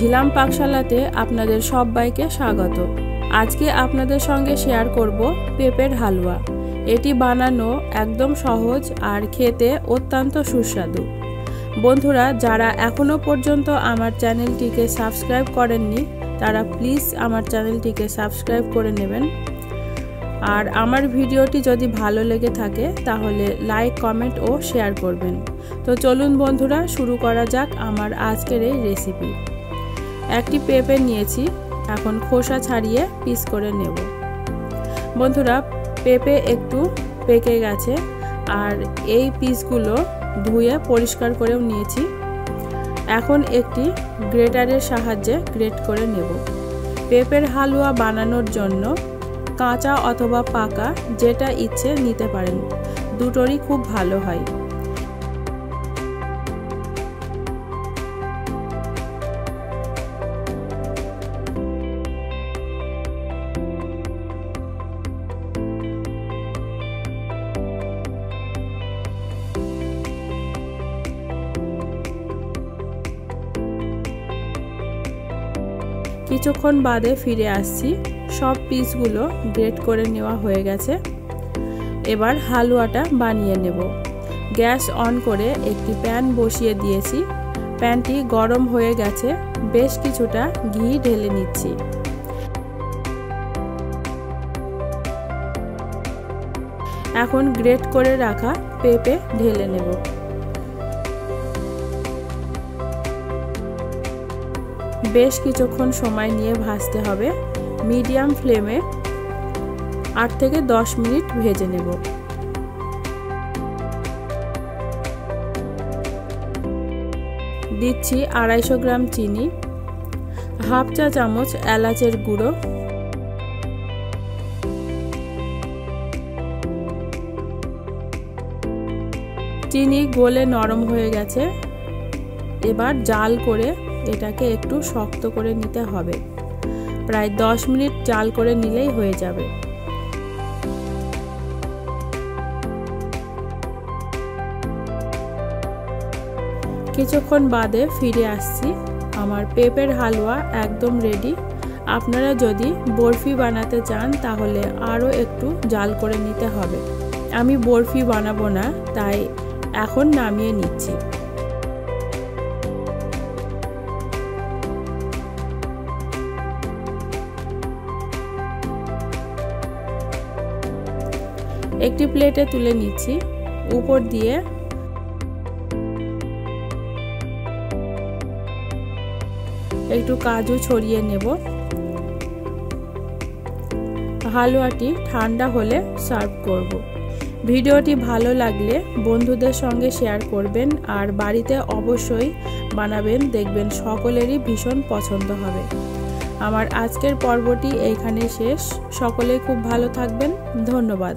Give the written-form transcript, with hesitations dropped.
ঝিলাম পাকশালাতে আপনাদের সবাইকে স্বাগত। আজকে আপনাদের সঙ্গে শেয়ার করব পেঁপের হালুয়া। এটি বানানো একদম সহজ আর খেতে অত্যন্ত সুস্বাদু। বন্ধুরা, যারা এখনো পর্যন্ত আমার চ্যানেলটিকে সাবস্ক্রাইব করেননি তারা প্লিজ আমার চ্যানেলটিকে সাবস্ক্রাইব করে নেবেন। আর আমার ভিডিওটি যদি ভালো লেগে থাকে তাহলে লাইক, কমেন্ট ও শেয়ার করবেন। তো চলুন বন্ধুরা, শুরু করা যাক আমার আজকের এই রেসিপি। একটি পেঁপে নিয়েছি, এখন খোসা ছাড়িয়ে পিস করে নেব। বন্ধুরা, পেঁপে একটু পেকে গেছে আর এই পিসগুলো ধুয়ে পরিষ্কার করেও নিয়েছি। এখন একটি গ্রেটারের সাহায্যে গ্রেট করে নেব। পেঁপের হালুয়া বানানোর জন্য কাঁচা অথবা পাকা যেটা ইচ্ছে নিতে পারেন, দুটোরই খুব ভালো হয়। কিছুক্ষণ বাদে ফিরে আসছি, সব পিসগুলো গ্রেট করে নেওয়া হয়ে গেছে। এবার হালুয়াটা বানিয়ে নেব। গ্যাস অন করে একটি প্যান বসিয়ে দিয়েছি। প্যানটি গরম হয়ে গেছে, বেশ কিছুটা ঘি ঢেলে নিচ্ছি। এখন গ্রেট করে রাখা পেঁপে ঢেলে নেব। বেশ কিছুক্ষণ সময় নিয়ে ভাজতে হবে। মিডিয়াম ফ্লেমে 8 থেকে 10 মিনিট ভেজে নেব। দিচ্ছি 250 গ্রাম চিনি, হাফ চা চামচ এলাচের গুঁড়ো, চিনি গলে নরম হয়ে গেছে। এবার জাল করে এটাকে একটু শক্ত করে নিতে হবে। প্রায় 10 মিনিট জাল করে নিলেই হয়ে যাবে। কিছুক্ষণ বাদে ফিরে আসছি। আমার পেঁপের হালুয়া একদম রেডি। আপনারা যদি বরফি বানাতে চান তাহলে আরও একটু জাল করে নিতে হবে। আমি বরফি বানাবো না, তাই এখন নামিয়ে নিচ্ছি। একটি প্লেটে তুলে নিচ্ছি। উপর দিয়ে একটু কাজু ছড়িয়ে নেব। হালুয়াটি ঠান্ডা হলে সার্ভ করব। ভিডিওটি ভালো লাগলে বন্ধুদের সঙ্গে শেয়ার করবেন আর বাড়িতে অবশ্যই বানাবেন, দেখবেন সকলেরই ভীষণ পছন্দ হবে। আমার আজকের পর্বটি এইখানে শেষ। সকলেই খুব ভালো থাকবেন। ধন্যবাদ।